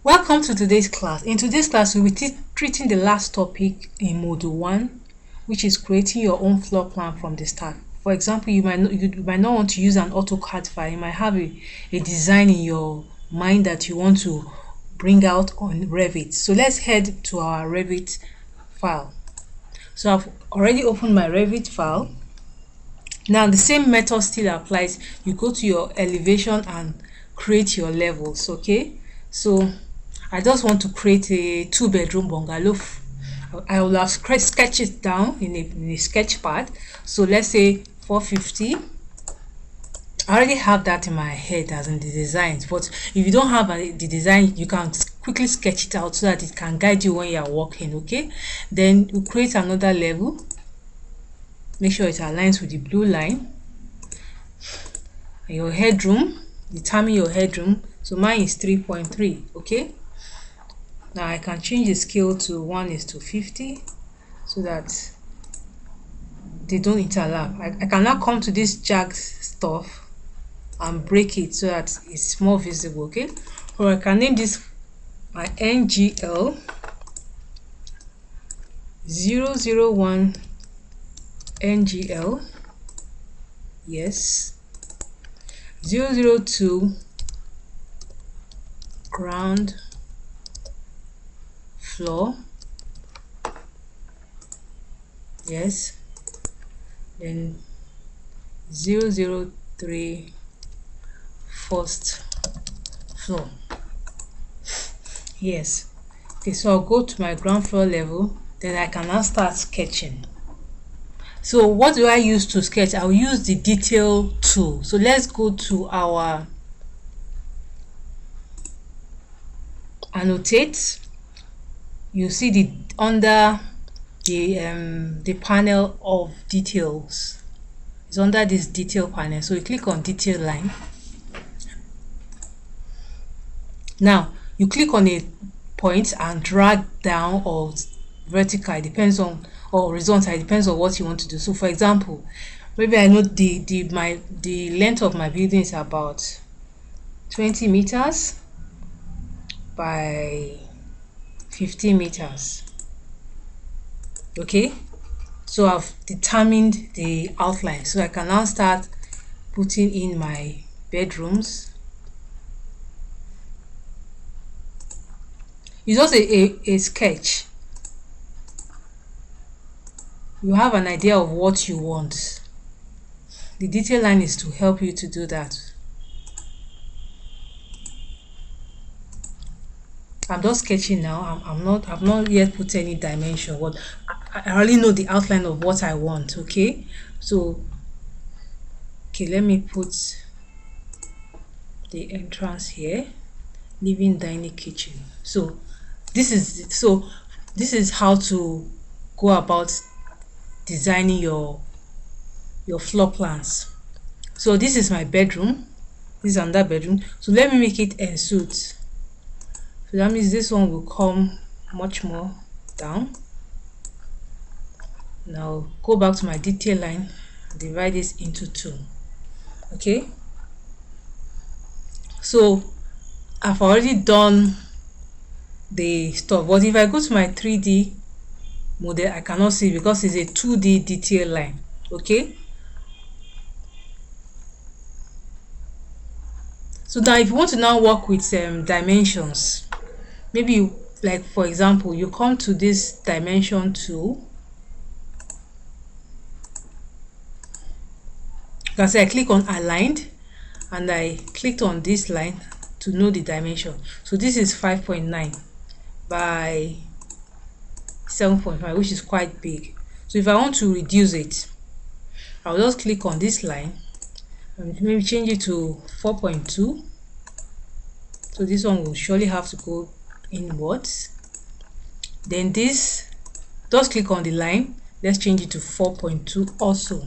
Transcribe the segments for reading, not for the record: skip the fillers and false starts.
Welcome to today's class. In today's class, we'll be treating the last topic in Module 1, which is creating your own floor plan from the start. For example, you might not want to use an AutoCAD file. You might have a design in your mind that you want to bring out on Revit. So let's head to our Revit file. So I've already opened my Revit file. Now the same method still applies. You go to your elevation and create your levels. Okay, so I just want to create a 2-bedroom bungalow. I will have sketched it down in a sketch pad. So let's say 450. I already have that in my head as in the designs, but if you don't have the design, you can quickly sketch it out so that it can guide you when you are working. Okay, then you create another level. Make sure it aligns with the blue line. Your headroom, determine your headroom. So mine is 3.3. okay, now I can change the scale to 1:50 so that they don't interlap. I can now come to this jagged stuff and break it so that it's more visible. Okay, or I can name this my NGL 001 NGL, yes, 002 ground floor, yes, then 003 first floor, yes. Okay, so I'll go to my ground floor level, then I can now start sketching. So what do I use to sketch? I'll use the detail tool. So let's go to our annotate. You see the under the panel of details. It's under this detail panel. So you click on detail line. Now you click on a point and drag down or vertical. It depends on, or horizontal. It depends on what you want to do. So for example, maybe I know the length of my building is about 20 meters by 15 meters. Okay, so I've determined the outline, so I can now start putting in my bedrooms. It's just a sketch. You have an idea of what you want. The detail line is to help you to do that. I'm just sketching now. I've not yet put any dimension. What I already know the outline of what I want. Okay, so let me put the entrance here, living dining kitchen. So this is how to go about designing your floor plans. So this is my bedroom, this is another bedroom. So let me make it ensuite. So that means this one will come much more down. Now go back to my detail line, divide this into 2. Okay, so I've already done the stuff, but if I go to my 3D model, I cannot see because it's a 2D detail line. Okay, so now if you want to now work with dimensions, maybe like for example, you come to this dimension tool. You can say I click on aligned and I clicked on this line to know the dimension. So this is 5.9 by 7.5, which is quite big. So if I want to reduce it, I'll just click on this line and maybe change it to 4.2. so this one will surely have to go inwards. Then this, just click on the line, let's change it to 4.2 also.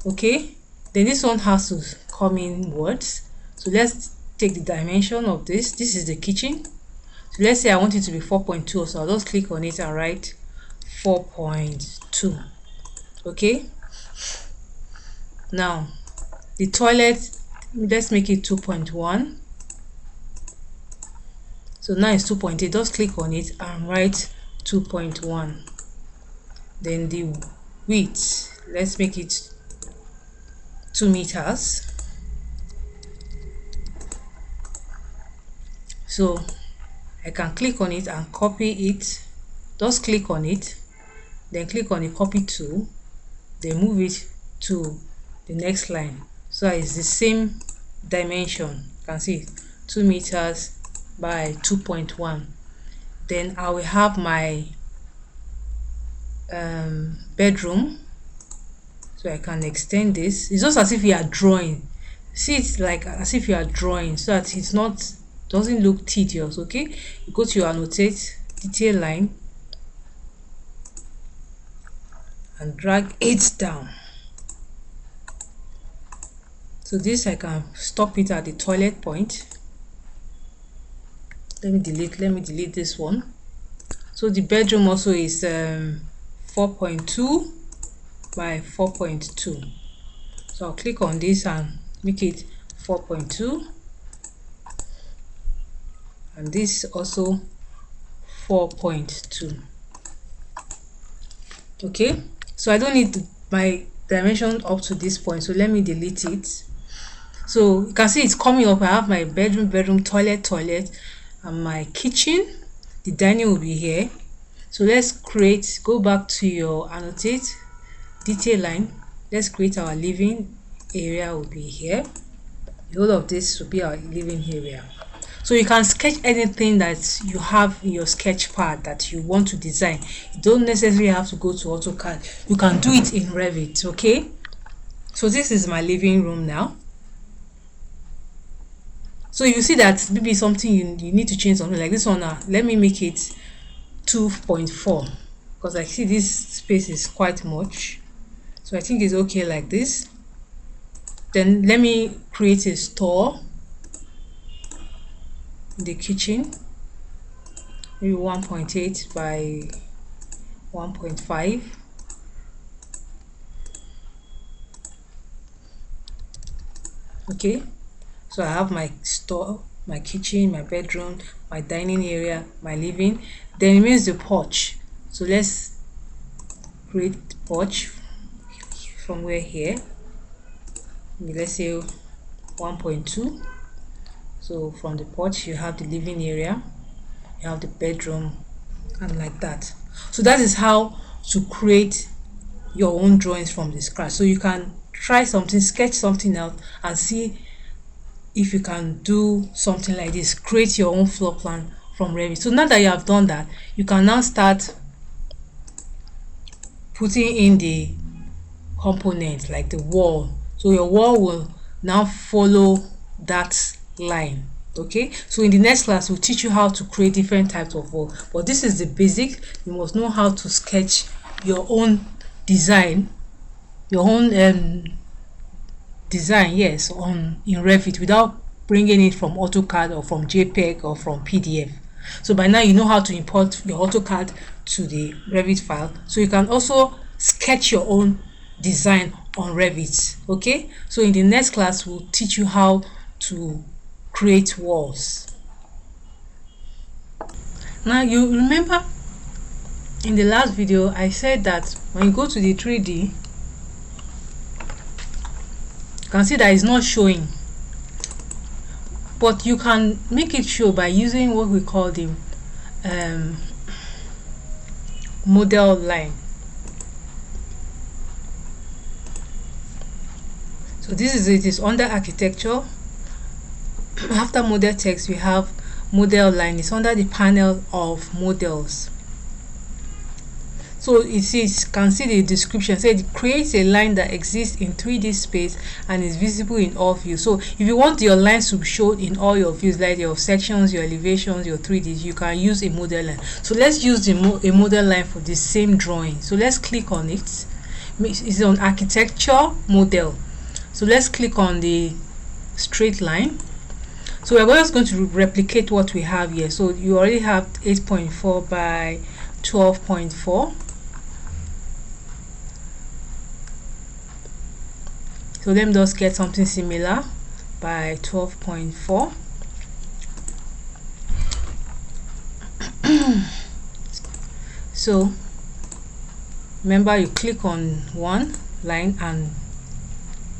Okay, then this one has to come inwards. So let's take the dimension of this. This is the kitchen. So let's say I want it to be 4.2, so I'll just click on it and write 4.2. okay, now the toilet, let's make it 2.1. So now it's 2.8. Just click on it and write 2.1. Then the width, let's make it 2 meters. So I can click on it and copy it. Just click on it, then click on the copy tool, then move it to the next line. So it's the same dimension. You can see 2 meters by 2.1. Then I will have my bedroom. So I can extend this. It's just as if you are drawing. See, it's like as if you are drawing, so that it's not, doesn't look tedious. Okay, you go to your annotate detail line and drag it down. So this I can stop it at the toilet point. Let me delete this one. So the bedroom also is 4.2 by 4.2. So I'll click on this and make it 4.2, and this also 4.2. Okay, so I don't need my dimension up to this point, so let me delete it. So you can see it's coming up. I have my bedroom, toilet, and my kitchen. The dining will be here. So let's go back to your annotate detail line. Let's create our living area, will be here. The whole of this will be our living area. So you can sketch anything that you have in your sketch pad that you want to design. You don't necessarily have to go to AutoCAD. You can do it in Revit. Okay, so this is my living room now. So you see that maybe something you need to change something like this one. Now let me make it 2.4 because I see this space is quite much, so I think it's okay like this. Then let me create a store in the kitchen, maybe 1.8 by 1.5. Okay, so I have my store, my kitchen, my bedroom, my dining area, my living. Then it means the porch. So let's create the porch somewhere here. Let's say 1.2. So from the porch you have the living area, you have the bedroom, and like that. So that is how to create your own drawings from the scratch. So you can try something, sketch something out, and see if you can do something like this. Create your own floor plan from Revit. So now that you have done that, you can now start putting in the components like the wall. So your wall will now follow that line. Okay, so in the next class we'll teach you how to create different types of wall, but this is the basic. You must know how to sketch your own design, your own design, yes, in Revit without bringing it from AutoCAD or from JPEG or from PDF. So by now you know how to import your AutoCAD to the Revit file, so you can also sketch your own design on Revit. Okay, so in the next class we'll teach you how to create walls. Now you remember in the last video I said that when you go to the 3D, you can see that it's not showing, but you can make it show by using what we call the model line. So this is it, is under architecture. After model text we have model line. It's under the panel of models. So it says, can see the description, said it creates a line that exists in 3D space and is visible in all views. So if you want your lines to be shown in all your views, like your sections, your elevations, your 3Ds, you can use a model line. So let's use a model line for the same drawing. So let's click on it. It's on architecture model. So let's click on the straight line. So we're just going to replicate what we have here. So you already have 8.4 by 12.4. So let me just get something similar by 12.4. So remember, you click on one line and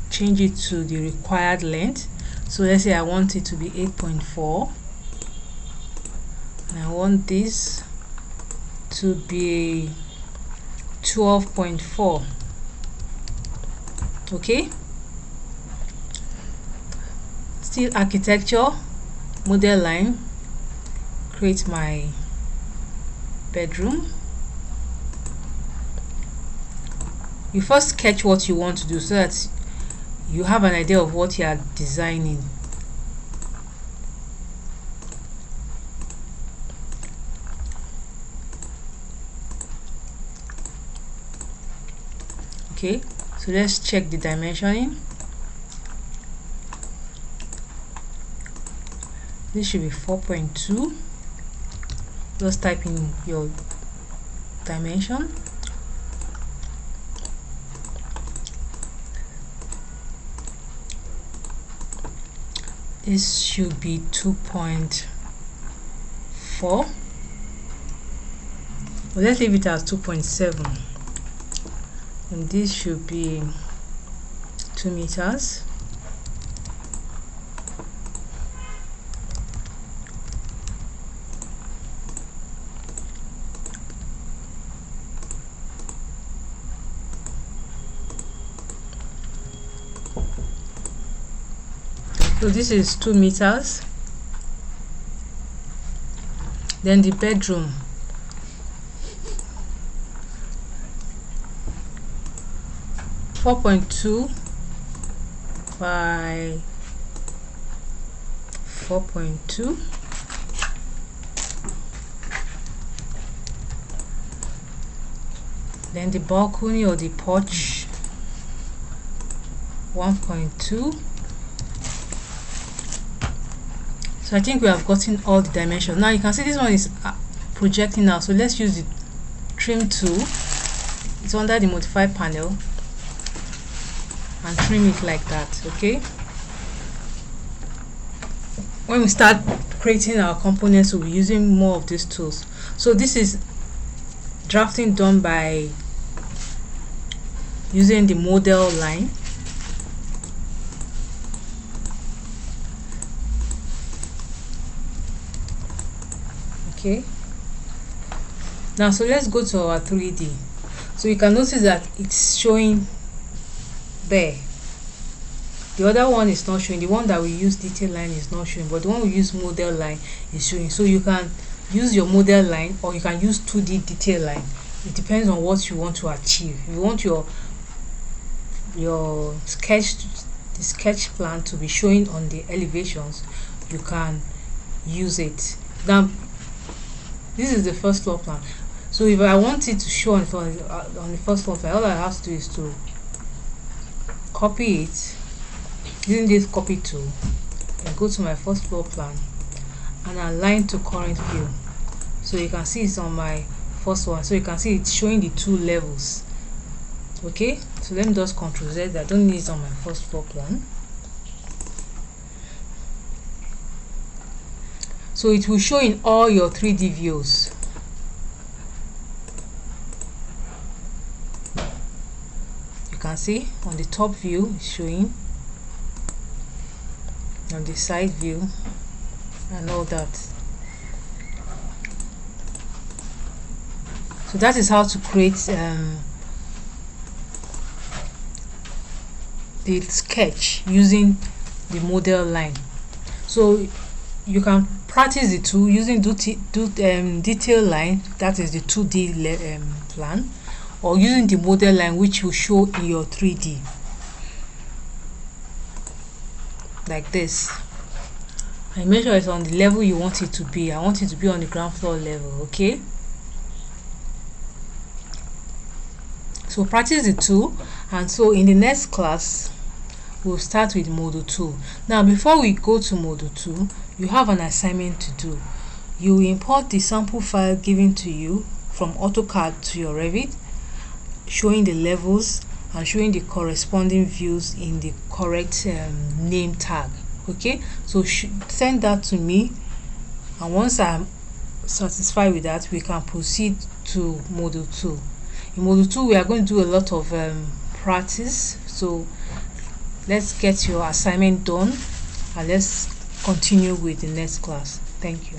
change it to the required length. So let's say I want it to be 8.4 and I want this to be 12.4. okay, still architecture, model line, create my bedroom. You first sketch what you want to do so that you have an idea of what you are designing. Okay, so let's check the dimensioning. This should be 4.2. Just type in your dimension. This should be 2.4. Well, let's leave it as 2.7. And this should be 2 meters. So this is 2 meters. Then the bedroom, (4.2) by 4.2. Then the balcony or the porch, 1.2. So I think we have gotten all the dimensions. Now you can see this one is projecting now. So let's use the trim tool. It's under the modify panel and trim it like that. Okay. When we start creating our components, we'll be using more of these tools. So this is drafting done by using the model line. Okay, now so let's go to our 3D. So you can notice that it's showing there. The other one is not showing. The one that we use detail line is not showing, but the one we use model line is showing. So you can use your model line or you can use 2D detail line. It depends on what you want to achieve. If you want your the sketch plan to be showing on the elevations, you can use it. Now this is the first floor plan. So if I want it to show on the first floor plan, all I have to do is to copy it using this copy tool and go to my first floor plan and align to current view. So you can see it's on my first one. So you can see it's showing the 2 levels. Okay, so let me just Ctrl Z. I don't need it on my first floor plan. So it will show in all your 3D views. You can see on the top view it's showing, on the side view and all that. So that is how to create the sketch using the model line. So you can practice the tool using detail line, that is the 2D plan, or using the model line which will show in your 3D like this. And make sure it's on the level you want it to be. I want it to be on the ground floor level. Okay, so practice the tool, and so in the next class we'll start with model 2. Now before we go to model 2, you have an assignment to do. You import the sample file given to you from AutoCAD to your Revit, showing the levels and showing the corresponding views in the correct name tag. Okay, so send that to me, and once I'm satisfied with that, we can proceed to module 2. In module 2, we are going to do a lot of practice. So let's get your assignment done and let's continue with the next class. Thank you.